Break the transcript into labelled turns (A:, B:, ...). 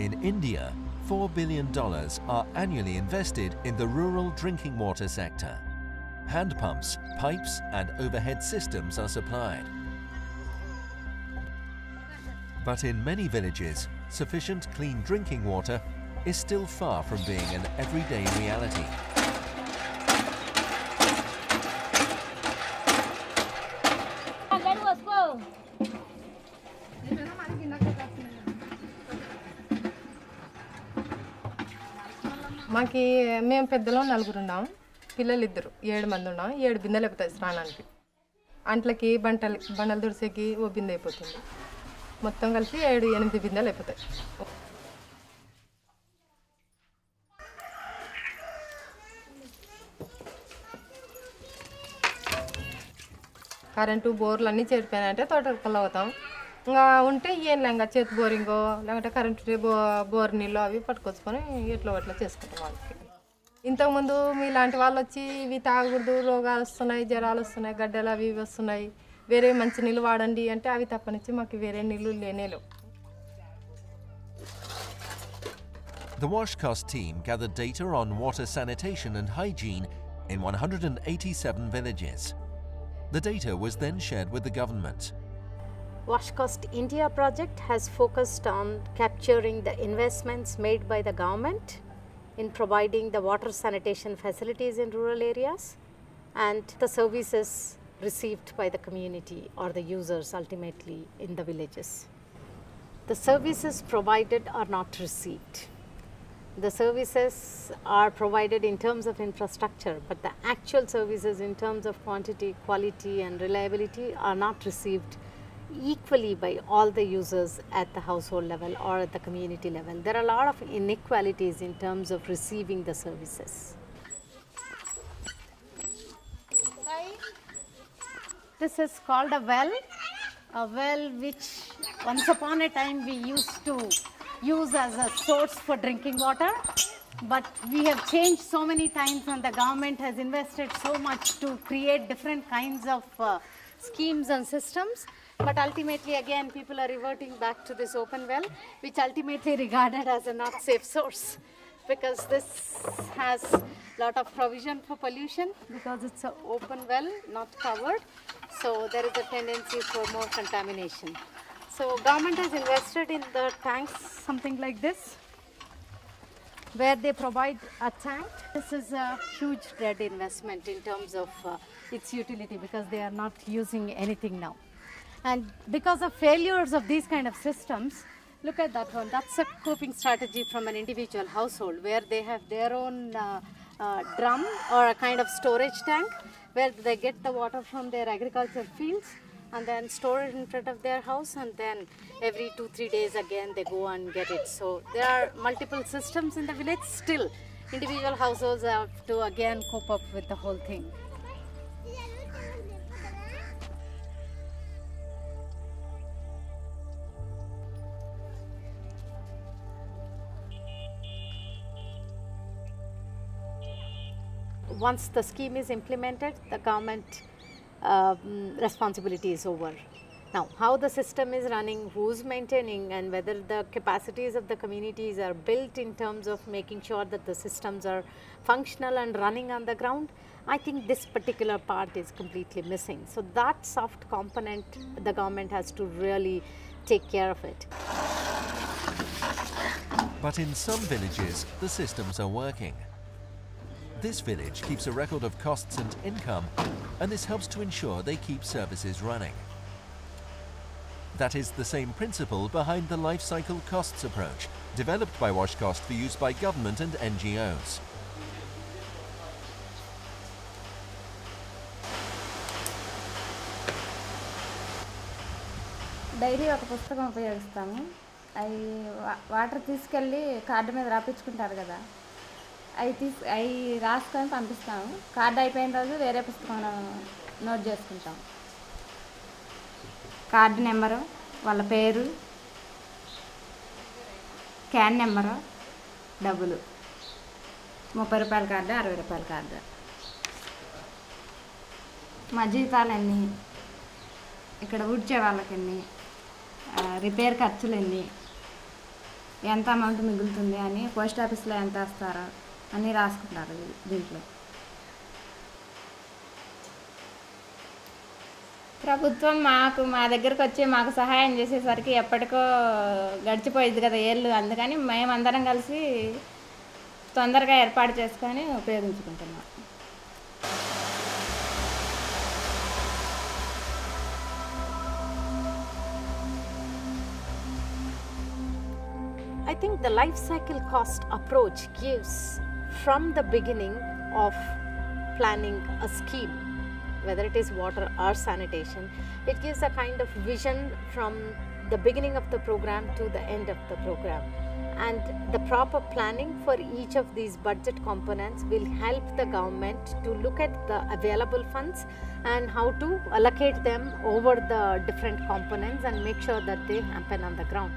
A: In India, $4 billion are annually invested in the rural drinking water sector. Hand pumps, pipes and overhead systems are supplied. But in many villages, sufficient clean drinking water is still far from being an everyday reality.
B: మాకి మేము పెద్దలో నలుగురు ఉన్నాం పిల్లలు ఇద్దరు 7 మంది ఉన్నాం 7 బిందెలు అయిపోతాయి స్నానానికి అంట్లకి బండలు దుడిసేకి ఓ బిందె అయిపోతుంది మొత్తం కలిసి 7-8 బిందెలు అయిపోతాయి కరెంటు బోర్లు అన్నీ చెడిపోయినాయంటే తోటకల్లా అవుతాం ఇంకా ఉంటే ఏం లేక చేతి బోరింగో లేకపోతే కరెంటు బోర్ నీళ్ళు అవి పట్టుకొచ్చుకొని ఎట్లా అట్లా చేసుకుంటాం వాళ్ళకి ఇంతకుముందు మీలాంటి వాళ్ళు వచ్చి ఇవి తాగకూడదు రోగాలు వస్తున్నాయి జ్వరాలు వస్తున్నాయి గడ్డలు అవి ఇవి వస్తున్నాయి వేరే మంచి నీళ్ళు వాడండి అంటే అవి తప్పనిచ్చి మాకు వేరే నీళ్ళు లేనేలేవు.
A: The WASHCost team gathered data on water sanitation and hygiene in 187 villages. The data was then shared with the government.
C: WASHCost India project has focused on capturing the investments made by the government in providing the water sanitation facilities in rural areas and the services received by the community or the users ultimately in the villages. The services provided are not received. The services are provided in terms of infrastructure, but the actual services in terms of quantity, quality and reliability are not received equally by all the users at the household level or at the community level. There are a lot of inequalities in terms of receiving the services. This is called a well which once upon a time we used to use as a source for drinking water, but we have changed so many times and the government has invested so much to create different kinds of schemes and systems. But ultimately again people are reverting back to this open well, which ultimately regarded as a not safe source because this has lot of provision for pollution because it's an open well, not covered. So there is a tendency for more contamination. So government has invested in the tanks, something like this, where they provide a tank. This is a huge dead investment in terms of its utility because they are not using anything now. And because of failures of these kind of systems, look at that one, that's a coping strategy from an individual household where they have their own drum or a kind of storage tank where they get the water from their agricultural fields and then store it in front of their house, and then every 2-3 days again they go and get it. So there are multiple systems in the village. Still individual households have to again cope up with the whole thing. Once the scheme is implemented, the government responsibility is over. Now, how the system is running, who's maintaining, and whether the capacities of the communities are built in terms of making sure that the systems are functional and running on the ground, I think this particular part is completely missing. So that soft component, the government has to really take care of it.
A: But in some villages, the systems are working. This village keeps a record of costs and income, and this helps to ensure they keep services running. That is the same principle behind the life cycle costs approach, developed by WASHCost for use by government and NGOs.
D: Daily ఒక పుస్తకం ఉపయోగిస్తాము. అవి water తీసుకెళ్ళి card మీద రాపించుకుంటారు కదా, అవి రాసుకొని పంపిస్తాము. కార్డు అయిపోయిన రోజు వేరే పుస్తకం నోట్ చేసుకుంటాం. కార్డు నెంబరు, వాళ్ళ పేరు, క్యాన్ నెంబరు, డబ్బులు, 30 రూపాయల కార్డు, 60 రూపాయల కార్డు, మా జీతాలు ఎన్ని, ఇక్కడ ఊడ్చే వాళ్ళకి ఎన్ని, రిపేర్ ఖర్చులు ఎన్ని, ఎంత అమౌంట్ మిగులుతుంది అని, పోస్ట్ ఆఫీస్లో ఎంత వేస్తారో అని రాసుకుంటారు దీంట్లో. ప్రభుత్వం మా దగ్గరకు వచ్చి మాకు సహాయం చేసేసరికి ఎప్పటికో గడిచిపోయింది కదా ఏళ్ళు. అందుకని మేమందరం కలిసి తొందరగా ఏర్పాటు చేసుకొని ఉపయోగించుకుంటున్నాం.
E: I think the life cycle cost approach gives, from the beginning of planning a scheme, whether it is water or sanitation, it gives a kind of vision from the beginning of the program to the end of the program. And the proper planning for each of these budget components will help the government to look at the available funds and how to allocate them over the different components and make sure that they happen on the ground.